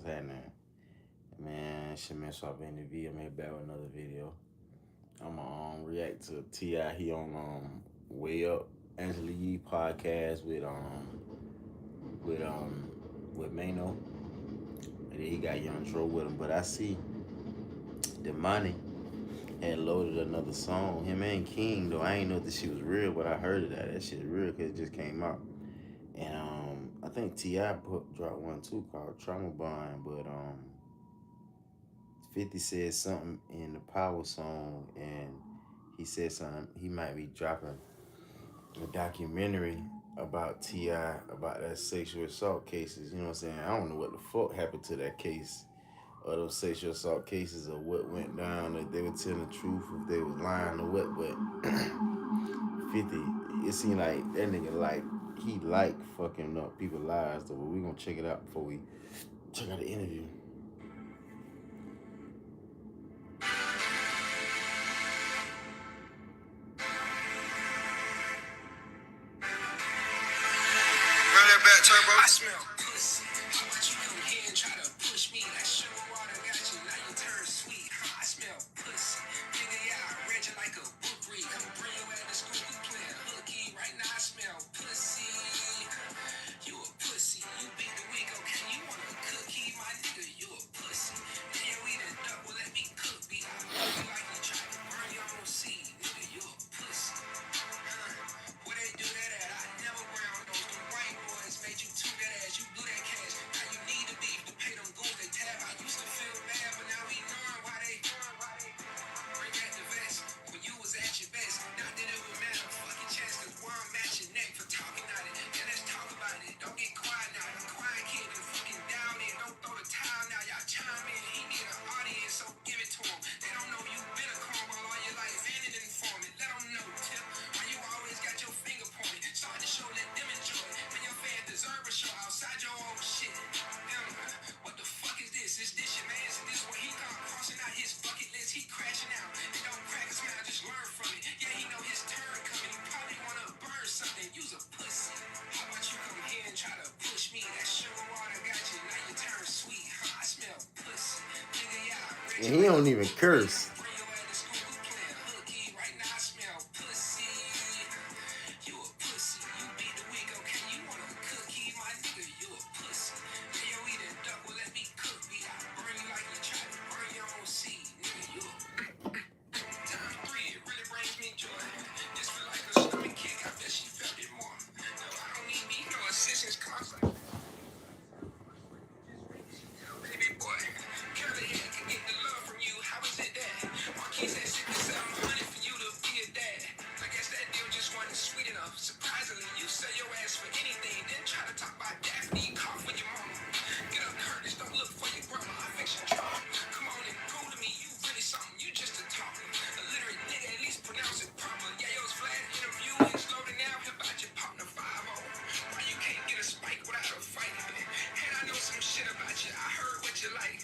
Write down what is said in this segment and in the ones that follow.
What's happening? Man, shit, man, SuavenyV. I'm here back with another video. I'm gonna react to T.I. He on Way Up Angela Yee podcast with Manio. And then he got Young Dro with him. But I see that Manio had loaded another song. Him and King though. I ain't know that shit was real, but I heard of that. That shit's real because it just came out. And I think T.I. dropped one too called Trauma Bond, but 50 said something in the Power song, and he said something. He might be dropping a documentary about T.I. about that sexual assault cases. You know what I'm saying? I don't know what the fuck happened to that case, or those sexual assault cases, or what went down, if they were telling the truth, if they was lying or what. But 50, it seemed like that nigga he fucking up people's lives. So we gonna check it out before we check out the interview. I smell pussy. How about you come here and try to push me? That sugar water got you, now you turn sweet. I smell pussy. Nigga, yeah, I read you like a book read. Come bring you at the school, we playing hooky. Right now I smell pussy. You a pussy. You beat the week, okay? You want a cookie, my nigga? You a pussy. Then you eat a duck, well let me cook me. I love you like you try to burn your own seed. Nigga, you a pussy. Where they do that at? I never ground those. The white boys made you too that ass. You blew that cash. Now you need the beef to pay them goons they tab. I used to feel bad, but now we knowing why they bring back the vest when you was at your best. Not that it would matter, fucking chance, cause where I'm at your neck for talking about it. Yeah, let's talk about it. Don't get quiet now. The quiet kid and fucking down in. Don't throw the towel now. Y'all chime in. He need an audience, so give it to him. They don't know you been a cornball all your life and an informant. Let them know, Tip. Why you always got your finger pointed? Start the show, let them enjoy it. And your fans deserve a show outside your own shit. What the fuck is this? Is this your man's? Is this what he called crossing out his bucket list? He crashing out. They don't crack his mouth, just learn from it. Yeah, he know his turn coming. He probably wanna burn something. You's a pussy. How about you come here and try to push me? That sugar water got you, now you turn sweet. Huh? I smell pussy. Nigga, yeah, And he don't even curse. bring you at the school, we playing hooky. Right now I smell pussy. You a pussy. You beat the week, okay? You want a cookie, my nigga? You a pussy. Then you eat a duck, well let me cook me. I burn you like you try to burn your own seed. Nigga, you a time 3, it really brings me joy. This feel like a stomach kick. I bet she felt it more. No, I don't need me no assistance, cause baby boy, curly hair can get the love from you. How is it that? Marquis said 6,700 for you to be a dad. I guess that deal just wasn't sweet enough. Surprisingly, you sell your ass for anything, then try to talk about Daphne, cough with your mama. Get up, Curtis, don't look for your grandma. I fix your trouble. Come on and prove to me you really something. You just a talker. A literate nigga, at least pronounce it proper. Yeah, yours flat interview and slowing down about your partner 5-0. Why you can't get a spike without a fight? And I know some shit about you. I heard what you like.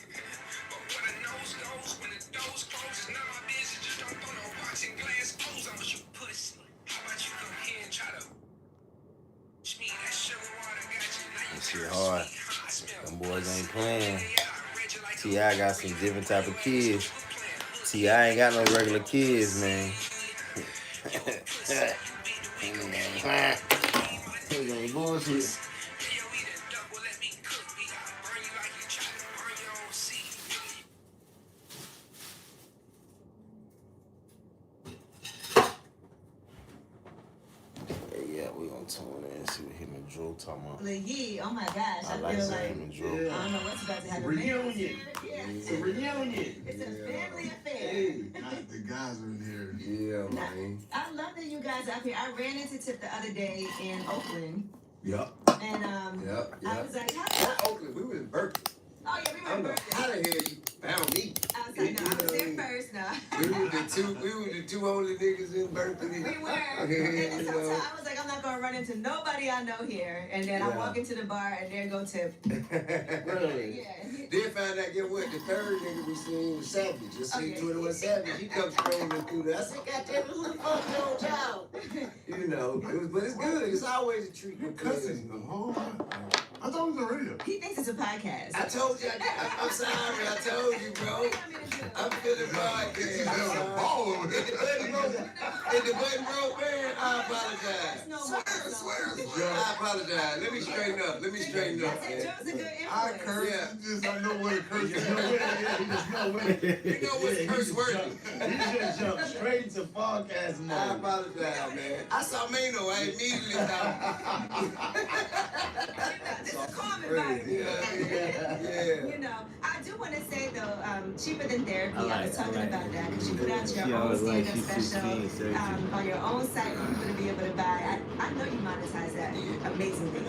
But where the nose goes, when the doors close, it's none of my business. Just don't throw no rocks and glass clothes on you, pussy. How about you come here and try to push me? That sugar water got you. Now you That shit turn hard. sweet. Huh? I smell Them boys pussy. ain't playing. Yeah, I read you like a T.I. got some different type of kids. T.I. ain't got no regular kids, man. He ain't bullshit. Yeah, we gonna tune in and see what him and Drew talking about. Yeah, oh my gosh, I I like feel seeing like him and Drew. I don't know what's about to happen. Reunion. Yeah. It's a reunion. It's a family affair. Hey, the guys are in here. Yeah, Now, man. I love that you guys are up here. I ran into Tip the other day in Oakland, Yep. and I was like, Not Oakland. We were in Berkeley. oh yeah, we I don't were know how the hell you found me. I was like, no, I was there first. No, We were the two only niggas in Berkeley. we were. And so I was like, I'm not gonna run into nobody I know here. And then I walk into the bar, and there go Tip. Really? Yeah. Then find out, get what? The third nigga we seen was Savage. Just see Okay. 21 Savage. He comes strolling through there. I said, goddamn, who the fuck knows y'all? You know, but it's good. It's always a treat. Your cousin, I thought thought it was a radio. He thinks it's a podcast. I told you. I'm sorry. I told you, bro. I'm feeling podcast. I'm sorry. If the button broke, man, I apologize. Swear. I apologize. Let me straighten up. Man. Joe's a good I influence. curse. Yeah. Just I know what a curse is. You know what's curse worthy? You just jumped straight into podcast I mode. apologize, man. I saw Manio. I immediately thought. This is calm environment. Yeah. You know, I do want to say though, cheaper than therapy. I was talking like about that because you put out She your own always like stand-up she's special 16, 17. on your own site for people to be able to buy. I know you monetize that amazingly.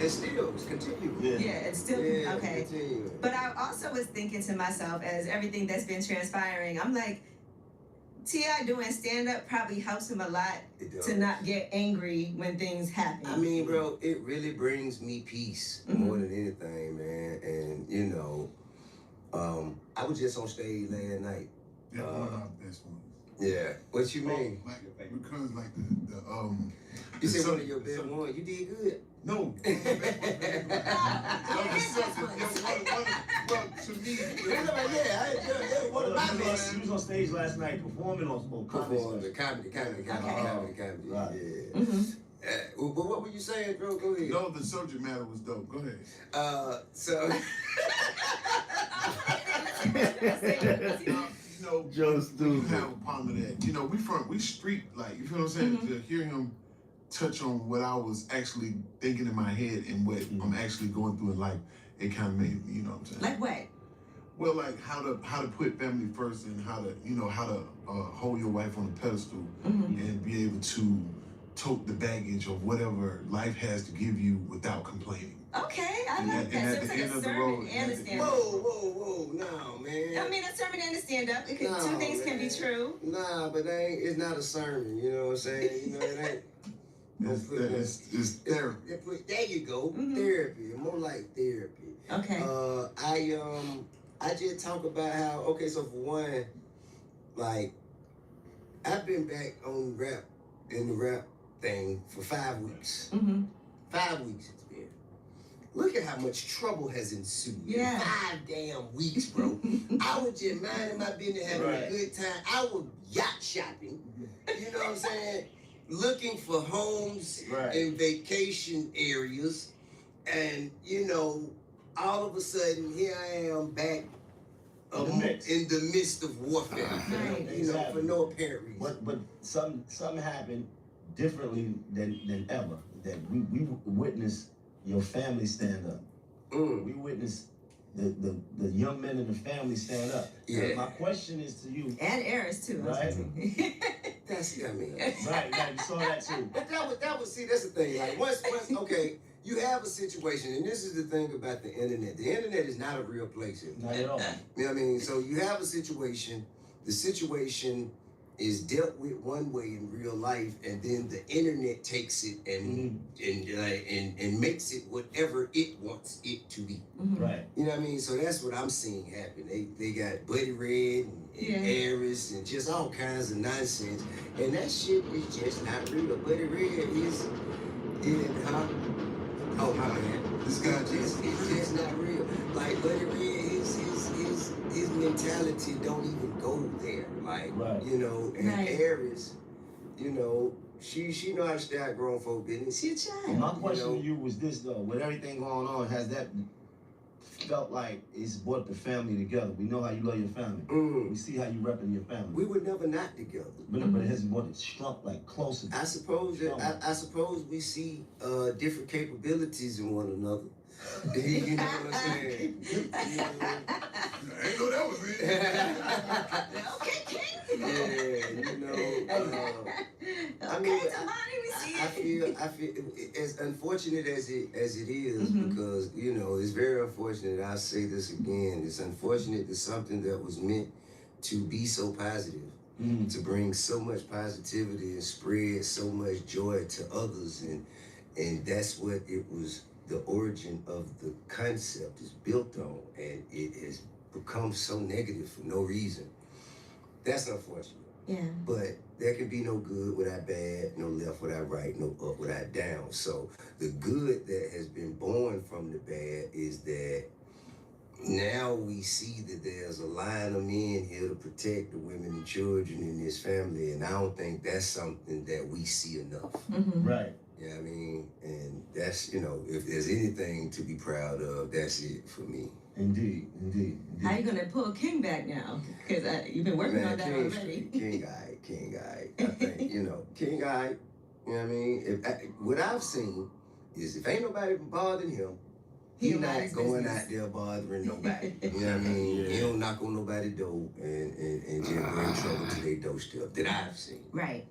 And still, it's continuing. Yeah, it's still okay. Continuing. But I also was thinking to myself, as everything that's been transpiring, I'm like, T.I. doing stand-up probably helps him a lot It does. to not get angry when things happen. I mean, bro, it really brings me peace more than anything, man. And you know, I was just on stage last night. Yeah, one of our best ones. Yeah. What you mean? Like, because like the You said the one of your best ones. You did good. No, one of the best ones. Well, to me, Yeah, one of my best. You was on stage last night performing on comedy. Comedy. Right. Yeah. Mhm. What were you saying, bro? Go ahead. no, the subject matter was dope. Go ahead. So. You know, Joe you stupid. have a problem with that. You know, we street like, you feel what I'm saying? To hear him touch on what I was actually thinking in my head and what I'm actually going through in life, it kind of made, you know what I'm saying? Like what? Well, like how to put family first and how to hold your wife on a pedestal and be able to tote the baggage of whatever life has to give you without complaining. Okay, I And like at- and that. So at it's the like end a of the sermon road, and a at the- stand-up. Whoa, no, man. I mean, a sermon and a stand-up. It could, No, two things can be man. true. Nah, but it's not a sermon, you know what I'm saying? You know, it ain't. It's therapy. There you go. Therapy. More like therapy. Okay. I just talk about how, okay, so for one, like, I've been back on the rap thing for 5 weeks. 5 weeks it's been. Look at how much trouble has ensued. Yeah. 5 damn weeks, bro. I was just minding my business, having a good time. I was yacht shopping. You know what I'm saying? Looking for homes in vacation areas. And, you know, all of a sudden, here I am back in the midst of warfare. Right. You know, for no apparent reason. But something happened differently than ever. That we witnessed your family stand up. We witnessed the young men in the family stand up. Yeah. My question is to you. And Eris too. Right. That's, I mean. Right, you saw that too. But that was, see, that's the thing. Like, once, okay, you have a situation, and this is the thing about the internet. The internet is not a real place. Not at all. You know what I mean? So you have a situation, the situation is dealt with one way in real life, and then the internet takes it and makes it whatever it wants it to be. Right. You know what I mean? So that's what I'm seeing happen. They got Buddy Red and Aries and just all kinds of nonsense, and that shit is just not real. Buddy Red is oh my man, This guy it's just not real. Like Buddy Red, his mentality don't even go there. Like you know, and Aries, you know, she know how to stay out grown folk business. She a child. My question to you was this though: with everything going on, has that felt like it's brought the family together? We know how you love your family. We see how you repping your family. We were never not together. But it hasn't brought it strong, like closer. I suppose that I suppose we see different capabilities in one another. You know what I'm saying? I ain't know that was it. Okay, King. Yeah, you know. I mean, I feel as unfortunate as it is because you know it's very unfortunate. I'll say this again. It's unfortunate that something that was meant to be so positive, to bring so much positivity and spread so much joy to others, and that's what it was. The origin of the concept is built on, and it has become so negative for no reason. That's unfortunate. Yeah. But there can be no good without bad, no left without right, no up without down. So the good that has been born from the bad is that now we see that there's a line of men here to protect the women and children in this family, and I don't think that's something that we see enough. Mm-hmm. Right. Yeah, I mean, and that's, you know, if there's anything to be proud of, that's it for me. Indeed. How you gonna pull King back now? Because you've been working on that King already. King guy. I think, you know, King guy, you know what I mean? What I've seen is if ain't nobody bothering him, he not going out there bothering nobody. You know what I mean? Yeah. He don't knock on nobody's door and just bring trouble to their doorstep that I've seen. Right.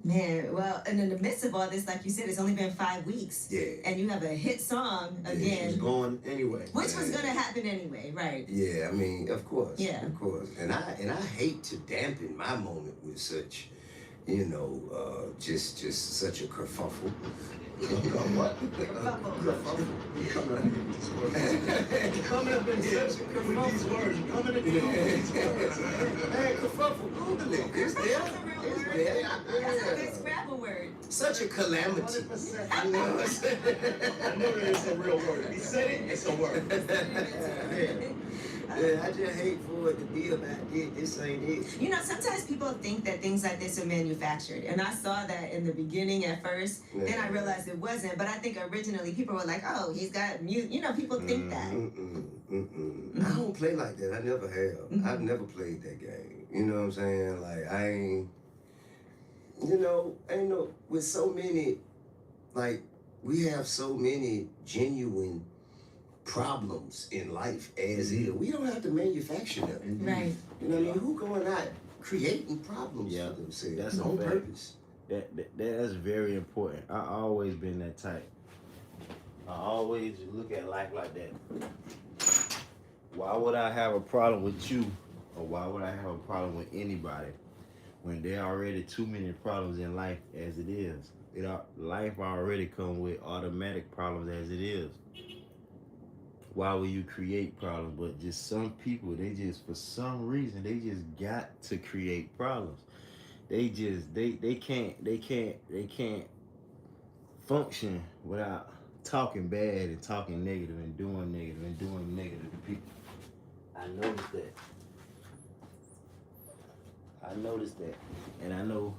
Man, well, and in the midst of all this, like you said, it's only been 5 weeks. Yeah. And you have a hit song again. It's going anyway. Which was gonna happen anyway, right? Yeah, I mean, of course. Yeah. Of course. And I hate to dampen my moment with such, you know, just such a kerfuffle. What? Kerfuffle. Coming up in such with these words. Coming up with these words. Hey, kerfuffle, Google it. It's there. It's there. That's a good Scrabble word. Such a calamity. 100%. You know what I'm saying? I know that it's a real word. He said it, it's a word. Yeah, I just hate for it to be about it. This ain't it. You know, sometimes people think that things like this are manufactured. And I saw that in the beginning at first. Yeah. Then I realized it wasn't. But I think originally people were like, oh, he's got music. You know, people think that. I don't play like that. I never have. I've never played that game. You know what I'm saying? Like, I ain't, you know, ain't no, with so many, like, we have so many genuine problems in life as is. We don't have to manufacture them. Right. You know what I mean? Who going out creating problems for themselves? That's on a fact. purpose. That's very important. I always been that type. I always look at life like that. Why would I have a problem with you, or why would I have a problem with anybody when there are already too many problems in life as it is? Life already come with automatic problems as it is. Why would you create problems? But just some people, they just, for some reason, they just got to create problems. They just, they can't function without talking bad and talking negative and doing negative to people. I noticed that. And I know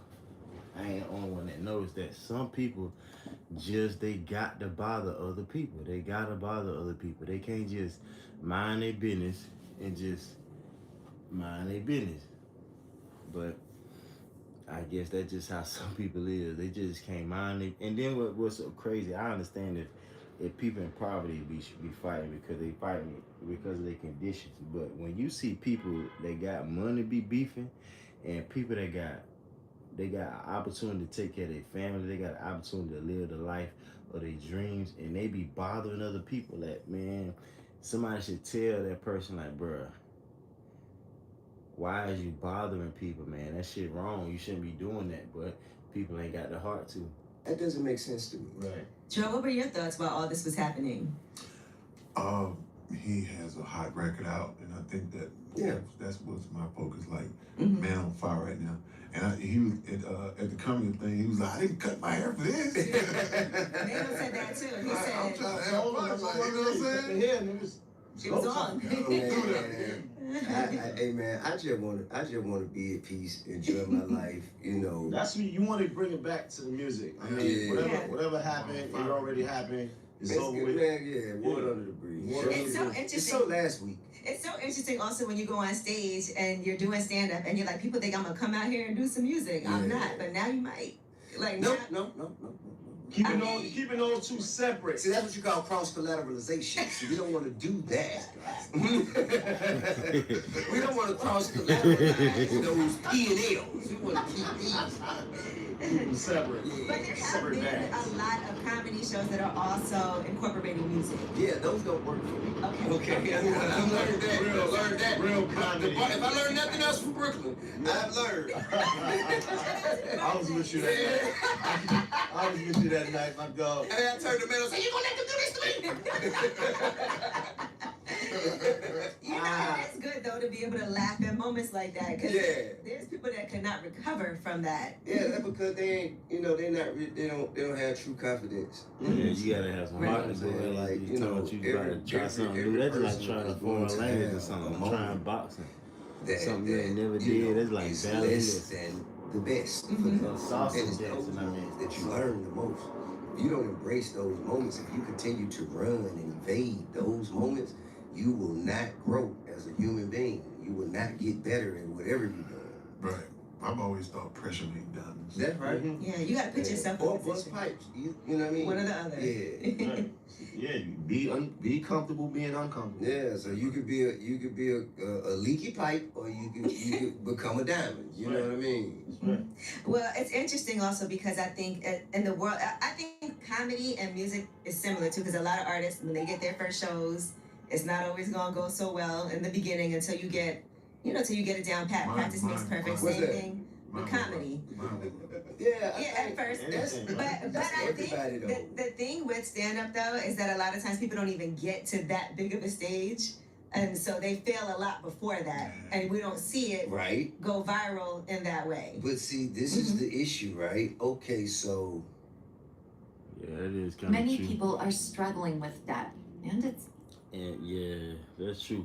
I ain't the only one that noticed that. Some people just, they got to bother other people. They got to bother other people. They can't just mind their business and just mind their business. But I guess that's just how some people is. They just can't mind it. And then what's so crazy, I understand if people in poverty should be fighting because they fighting because of their conditions. But when you see people that got money be beefing, and people that they got an opportunity to take care of their family, they got an opportunity to live the life of their dreams, and they be bothering other people, that, man, somebody should tell that person, like, bruh, why is you bothering people, man? That shit wrong. You shouldn't be doing that, but people ain't got the heart to. That doesn't make sense to me. Right. Joe, what were your thoughts while all this was happening? He has a hot record out, and I think that that's what's my focus. Like, man on fire right now. And he was at the coming thing. He was like, I didn't cut my hair for this. Manio said that too. He said I'm trying to have fun. Like, you know what I'm saying? it was on. Hey man, I just want to be at peace, enjoy my life. You know. That's what you want to bring it back to the music. I mean, whatever happened, it already happened. It's over with. Man, water under the bridge. It's so interesting. It's so last week. It's so interesting also when you go on stage and you're doing stand-up and you're like, people think I'm going to come out here and do some music. I'm not, but now you might. Like, No. Keeping those two separate. See, that's what you call cross-collateralization. So we don't want to do that. We don't want to cross-collateralize those P&Ls. We want to keep these separate. But there have been a lot of comedy shows that are also incorporating music. Yeah, those don't work for me. Okay. I learned that. Real comedy. If I learned nothing else from Brooklyn, I've learned. I was with you that night. I was with you that night, my dog. Hey, I turned to the man and said, you gonna let them do this to me? You know, it's good though. though, to be able to laugh at moments like that. Because there's people that cannot recover from that. Yeah, that's because they ain't, you know, they don't have true confidence. Yeah, you gotta have some heart to go in. Like, you know, you gotta try something new. That's like trying to foreign language or something. Trying boxing. Something you never did. That's like less than the best. Sausage and it's those moments that you learn the most. If you don't embrace those moments, if you continue to run and evade those moments, you will not grow as a human being. You will not get better at whatever you're doing. Right. I've always thought pressure make diamonds. That's right. Yeah, you gotta put yourself in or position. bust pipes. You know what I mean? One or the other. Yeah. Right. Yeah, be comfortable being uncomfortable. Yeah, so you could be a leaky pipe, or you could become a diamond. You know what I mean? That's right. Well, it's interesting also because I think in the world, I think comedy and music is similar too. Because a lot of artists, when they get their first shows, it's not always gonna go so well in the beginning until you get, till you get it down pat. Practice makes perfect. Same thing with comedy. At first. But I think the thing with stand-up though is that a lot of times people don't even get to that big of a stage, and so they fail a lot before that, and we don't see it go viral in that way. But see, this is the issue, right? Okay, so yeah, it is kind of many true. people are struggling with that, and yeah, that's true.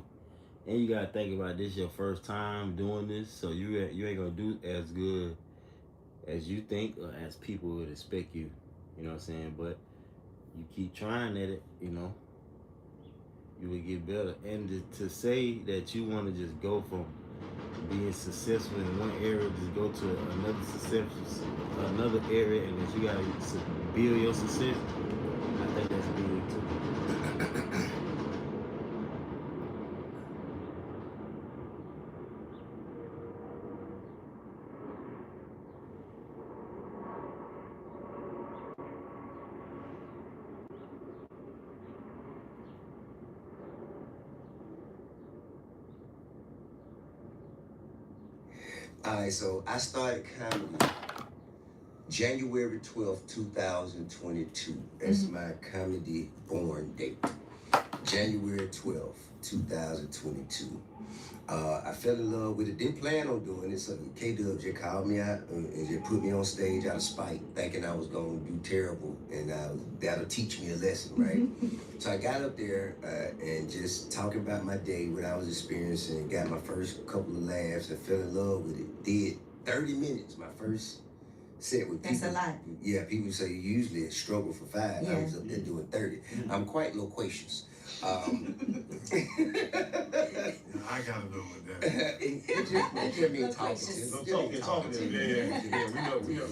And you gotta think about this your first time doing this, so you ain't gonna do as good as you think or as people would expect you. You know what I'm saying? But you keep trying at it, you will get better. And to say that you want to just go from being successful in one area, just go to another area, and that you gotta build your success, I think that's big too. all right, so I started comedy January 12th, 2022. That's my comedy born date. January 12th, 2022. I fell in love with it. Didn't plan on doing it, so K-Dub just called me out and just put me on stage out of spite, thinking I was going to do terrible, and that'll teach me a lesson, right? So I got up there and just talking about my day, what I was experiencing, and got my first couple of laughs and fell in love with it. Did 30 minutes, my first set with people. That's a lot. Yeah, people say usually a struggle for 5. I was up there doing 30. I'm quite loquacious. I gotta know what that is. It just means talking. Talking. Yeah, we know.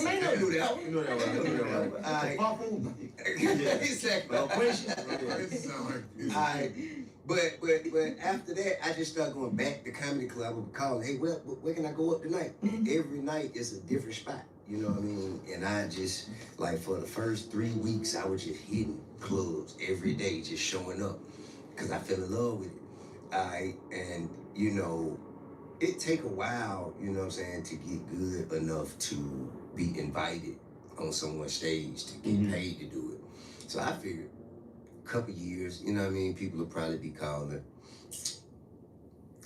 I don't do that. We know that. Exactly. But after that, I just started going back to comedy club. I would call, hey, where can I go up tonight? Every night is a different spot. You know what I mean? And I just, like, for the first 3 weeks, I was just hitting clubs every day, just showing up, because I fell in love with it. And, it take a while, you know what I'm saying, to get good enough to be invited on someone's stage, to get paid to do it. So I figured a couple years, you know what I mean, people will probably be calling.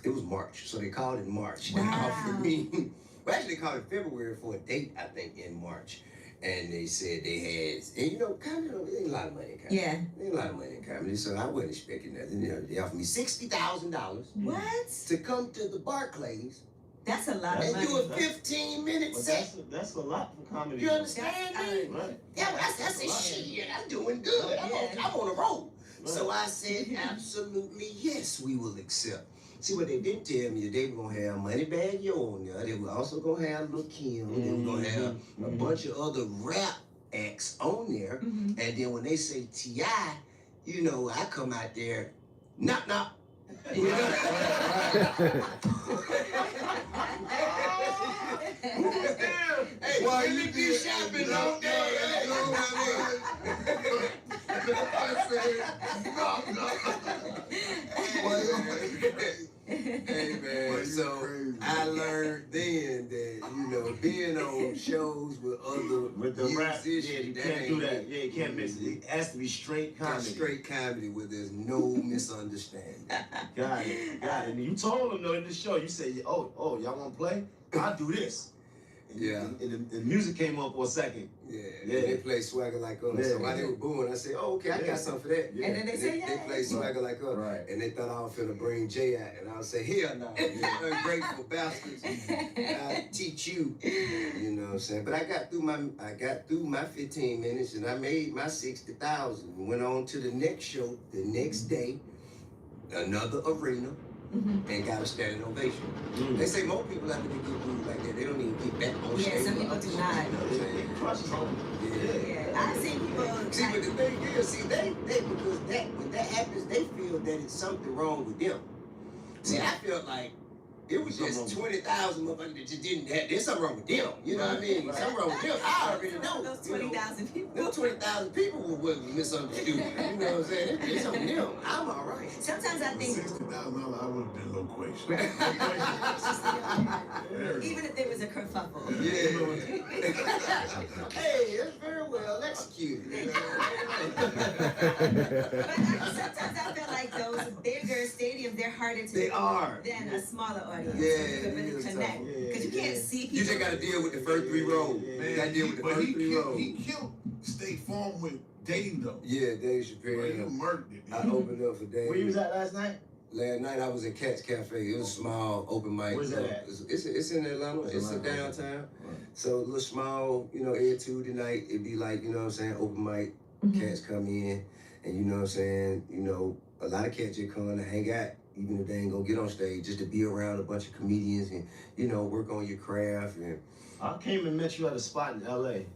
It was March, so they called in March. Wow. They offered me. Well, actually, they called it February for a date, I think, in March. And they said they had, and comedy, there ain't a lot of money in comedy. Yeah. There ain't a lot of money in comedy, so I wasn't expecting nothing. They offered me $60,000. What? To come to the Barclays. That's a lot of and money. do a 15-minute set. That's a lot for comedy. You understand me? Right. Yeah, that's a shit. I'm doing good. I'm on a roll. Right. So I said, absolutely yes, we will accept. See, what they didn't tell me, they were going to have Moneybagg Yo on there. They were also going to have Lil' Kim. They were going to have a bunch of other rap acts on there. And then when they say T.I., I come out there, knock, knock. You know? Hey, why you be shopping all day? I said, Hey man, so I learned then that being on shows with the rap, musician, you that can't do ain't that. it. Yeah, you can't mix it. It has to be straight Got comedy. straight comedy where there's no misunderstanding. Got it. And you told them though in the show, you said, oh, y'all want to play? I'll do this. And the music came on for a second. Yeah. They play Swagger Like Us. Yeah. So while they were booing, I said, oh, okay, I got something for that. And then they say, They play Swagger Like Us. Right. And they thought I was finna bring Jay out. And I would say, hell no, you ungrateful bastards. I'll teach you. You know what I'm saying? But I got through my 15 minutes and I made my 60,000. Went on to the next show the next day, another arena. And got a standing ovation. They say more people after they get booed like that, they don't even get back on stage. Yeah, some people do not. It crushes home. Yeah, I've seen people. See, but the thing is, they because when that happens, they feel that it's something wrong with them. See, I felt like it was just 20,000 motherfuckers that just didn't have. There's something wrong with them. You know what I mean? Something wrong with them. I already know. Those 20,000 people. Those 20,000 people were misunderstood. You know what I'm saying? It's on them. I'm all right. Sometimes I think. $60,000, I would have been loquacious. Even if there was a kerfuffle. Yeah. Hey, it's very well executed. But sometimes I feel like those bigger stadiums, they're harder to They are. than a smaller audience. Yeah, You can really it is connect. tough. Because you can't see people. You just got to deal with the first three rows. You got to deal with the first three rows. He killed State Farm with Dave, though. Yeah, Dave He Chappelle. murdered it. I opened up for Dave. Where you was at last night? Last night I was at Cat's Cafe. It was a small open mic. Where's that at? It's in Atlanta. It's a downtown. Right. So a little small, every Tuesday night it'd be like, what I'm saying, open mic. Cats come in, and you know what I'm saying, a lot of cats just come to hang out, even if they ain't gonna get on stage, just to be around a bunch of comedians and, work on your craft. And I came and met you at a spot in L.A.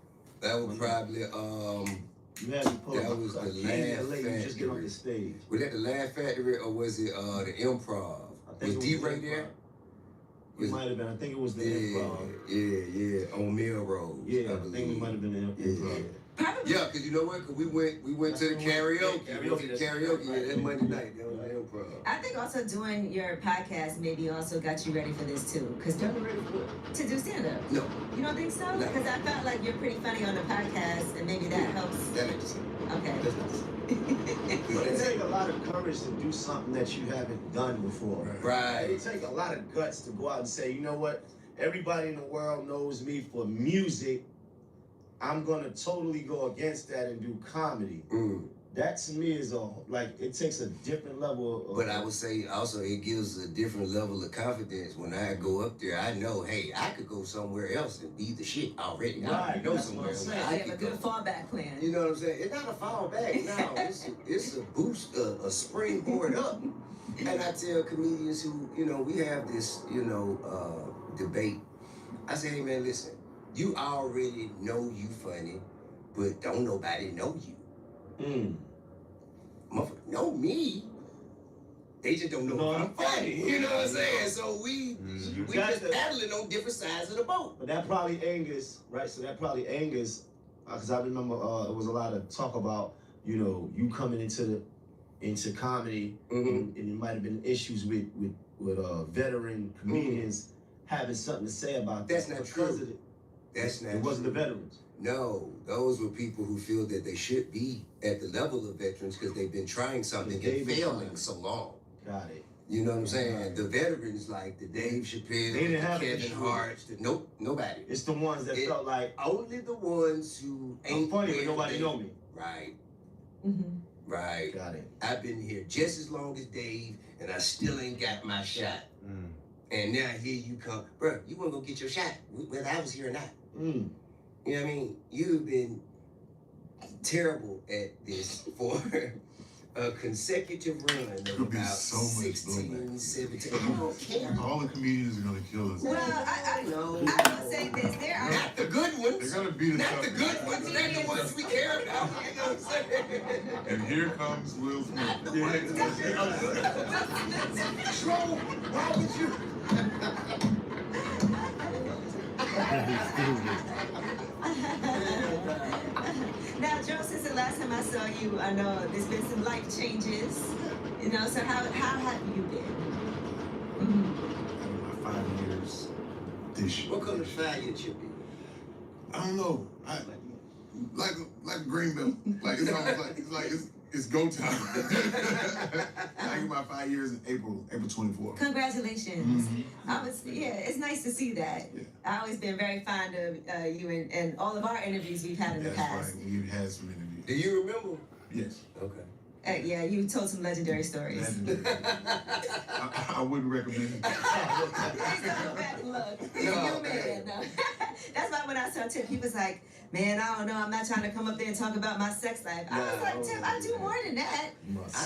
that was probably You had me pull that up. was the I came to Laugh LA, you just get on Factory. the stage. Was that the Laugh Factory or was it the Improv? I think Was it D-Ray the there? Improv. It might have been. I think it was the Improv. Yeah, on Melrose. Yeah, I think it might have been the Improv. Probably. Yeah, because you know what? Cause we went to the karaoke. We went to the karaoke. Yeah, that Monday night. That was the Improv. I think also doing your podcast maybe also got you ready for this too. Because to do stand-up. No. You don't think so? No. Because I felt like you're pretty funny on the podcast and maybe that helps. That ain't the same. Okay. That's not the same. But it takes a lot of courage to do something that you haven't done before. Right. It takes a lot of guts to go out and say, you know what? Everybody in the world knows me for music. I'm gonna totally go against that and do comedy. That to me is it takes a different level of. But I would say also it gives a different level of confidence when I go up there. I know, hey, I could go somewhere else and be the shit already. I already know somewhere else. You I have a could good go. fallback plan. You know what I'm saying? It's not a fallback now. It's a boost, a springboard up. And I tell comedians who, we have this, debate. I say, hey man, listen, you already know you funny, but don't nobody know you. Motherfucker know me. They just don't know I'm funny. You know what I'm saying? So we just battling on different sides of the boat. But that probably angers, right? So that probably angers, because I remember it was a lot of talk about, you coming into comedy, and it might have been issues with veteran comedians having something to say about That's that. not true. That's not It wasn't the true. veterans. No, those were people who feel that they should be at the level of veterans because they've been trying something and failing so long. Got it. You know what I'm saying? The veterans like the Dave Chappelle, They didn't have the an Kevin issue. Hart's, nobody. It's the ones that felt like, Only the ones who I'm ain't funny, but where nobody they- know me. Right, Mm-hmm. right. Got it. I've been here just as long as Dave, and I still ain't got my shot. And now here you come, bro. You wanna go get your shot, whether I was here or not. You know what I mean? You've been terrible at this for a consecutive run of Could be about so much 16, blowback. 17. I don't care. All the comedians are gonna kill us. Well, I know. I will say this. There are. Not the good ones. They're gonna beat us Not up. the good ones. Not the ones we care about. You know what I'm saying? And here comes Will Smith. Troll, why would you? Now, Joe, since the last time I saw you, I know there's been some life changes. So how have you been? My 5 years this year. What color fire your chip is? I don't know. like a green belt. Like it's almost like it's go time. I get my 5 years in April 24th. Congratulations. It's nice to see that. Yeah. I've always been very fond of you and all of our interviews we've had in the past. Right. We've had some interviews. Do you remember? Yes. Okay. Yeah, you told some legendary stories. I wouldn't recommend it. Please don't go back and look. You man. No. That's why when I saw Tip, he was like, man, I don't know, I'm not trying to come up there and talk about my sex life. I was like, Tip, I do more than that. I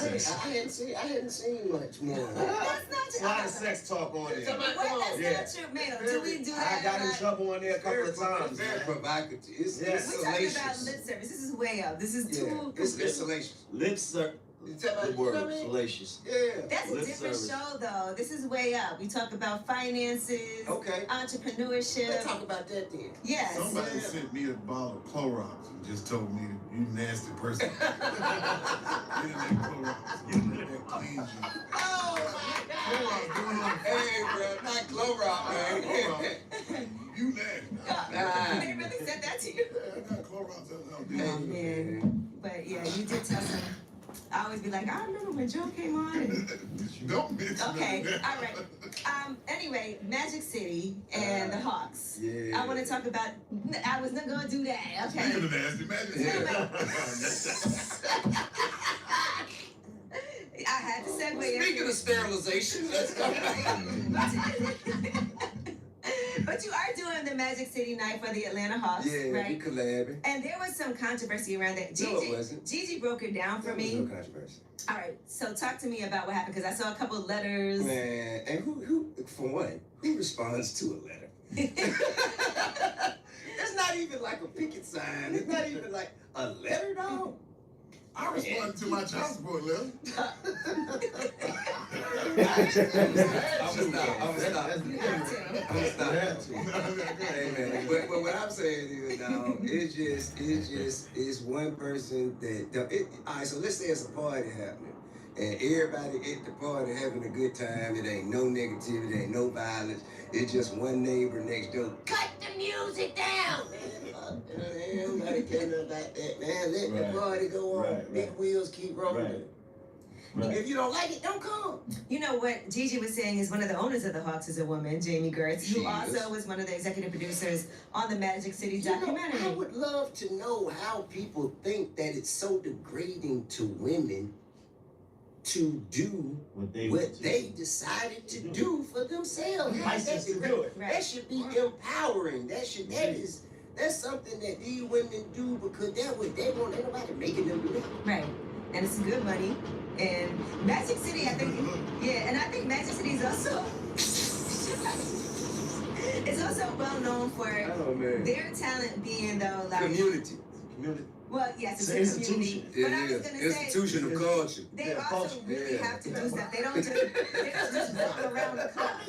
hadn't seen much more. That's not It's a lot of sex talk on there. That's not true, man. Do we do that? I got in trouble on there a couple of times. Very provocative. It's We're talking salacious. about lip service. This is way up. This is too. It's salacious. Lip service. Good word, salacious. Yeah. That's a Lip different service. show, though. This is way up. We talk about finances, Okay. entrepreneurship. Let's talk about that then. Yes. Somebody sent me a bottle of Clorox and just told me, you nasty person. Get in that Clorox. Get in that cleans you. Oh my God. Clorox going on. Hey, bro, not Clorox, man. Clorox. You nasty. They really said that to you. I got Clorox out Oh, there. man. But yeah, you did tell some. I always be like, I remember when Joe came on. And... Don't mention Okay, that. all right. Anyway, Magic City and the Hawks. Yeah. I want to talk about. I was not gonna do that. Okay. Speaking of nasty magic. I had to segue. Speaking of sterilization, let's go. But you are doing the Magic City night for the Atlanta Hawks, Yeah, right? we collabing. And there was some controversy around that. No, it wasn't. Gigi broke it down for There was me. no controversy. All right, so talk to me about what happened because I saw a couple of letters. Man, and who, for one, who responds to a letter? It's not even like a picket sign. It's not even like a letter, dog. I responded to my child support letter. I'm gonna stop. Hey, man. But what I'm saying is, dog, it's one person that. All right, so let's say it's a party happening, and everybody at the party having a good time. It ain't no negativity, ain't no violence. It's just one neighbor next door. Cut the music down, man. Nobody cares about that, man. Let the party go on. Big wheels keep rolling. Right. If you don't like it, don't come. You know what Gigi was saying is one of the owners of the Hawks is a woman, Jamie Gertz, who also was one of the executive producers on the Magic City documentary. I would love to know how people think that it's so degrading to women to do what they decided to do for themselves. License to do it. Right. That should be empowering. That's something that these women do because that's what they want. Ain't nobody making them do it. Right. And it's good money. And Magic City, I think, and I think Magic City is also well known for their talent being though like Community. Well, yes, it's a community. It But I was is. gonna Institution of culture. they also really have to do stuff. They don't just walk around the clock.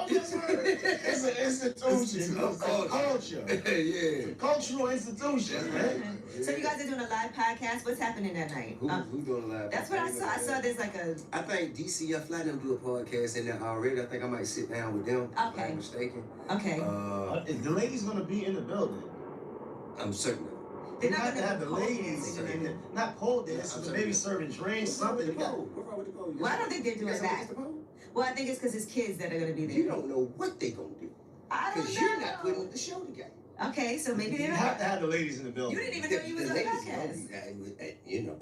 It's an institution of culture. Yeah. Cultural institution, man. So you guys are doing a live podcast. What's happening that night? Who's doing a live? That's what I saw. I saw there's like a. I think DCF let them do a podcast in there already. I think I might sit down with them. If I'm Okay. not mistaken. Okay. The lady's gonna be in the building. I'm certain. They're You not have to gonna have the pole ladies dancing. in there. Not pole dancing, but maybe serving drinks, something. What's wrong with the pole? Well, I don't think they're doing that. Well, I think it's because it's kids that are going to be there. You don't know what they're going to do. I don't Because know. you're not putting the show together. Okay, so maybe You they're have not. to have the ladies in the You building. didn't even know you was on the ladies podcast. will be, you know.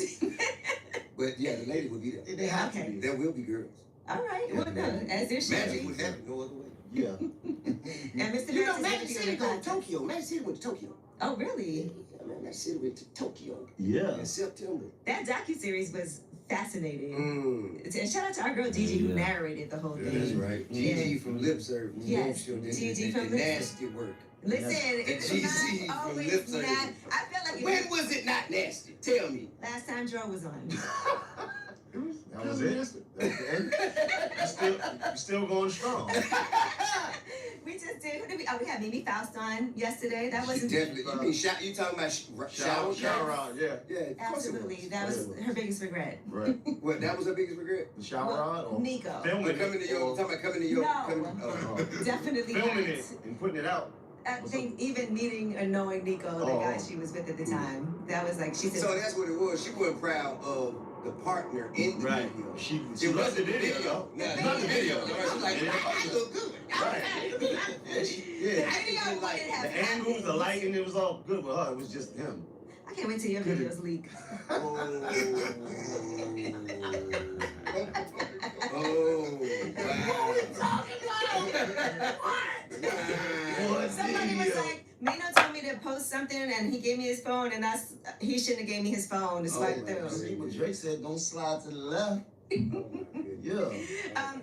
But yeah, the lady will be there. They have Okay. to be. There will be girls. All right, Yeah, well done. As there should Magic be. would happen no other way. Yeah. And Mr. You know, Max is Magic gonna be City on go the to podcast. Tokyo. Magic City went to Tokyo. Oh, really? Yeah, man, Magic City went to Tokyo Yeah. in September. That docuseries was fascinating. And shout out to our girl Gigi who narrated the whole Yeah, thing. That's right. Gigi from Lip Service. Yes, Gigi Gigi from from the Lip nasty work. Listen, it's GC not from always Lip Service. not. I felt like When was it not nasty? Tell me. last time Joe was on. That was it. That's the end. You're still going strong. We just did. Who did we? Oh, we had Mimi Faust on yesterday. That She wasn't definitely. You mean you talking about shower? Shower rod, yeah. Yeah, of course it absolutely. That was her biggest regret. Right. What? That was her biggest regret. The shower rod or Nico. filming Coming to your. or Talking about coming to your. No. Definitely filming not. it and putting it out. I think even meeting or knowing Nico, the guy she was with at the time, that was like, she said. So that's what it was. She wasn't proud of the partner in the video. She loved the video. No, not the video. She's like, oh, you look good. Right. The angles, the lighting, it was all good with her. It was just him. I can't wait till your videos leak. Oh, wow. What are we talking about? What? Somebody was like, Manio told me to post something and he gave me his phone and he shouldn't have gave me his phone to swipe through. See what Drake said, don't slide to the left. Yeah.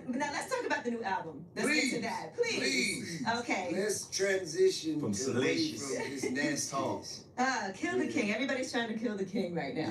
But now let's talk about the new album. Let's get to that. Please. Okay. Let's transition from away salacious from this nasty talk. Kill the King. Everybody's trying to kill the King right now.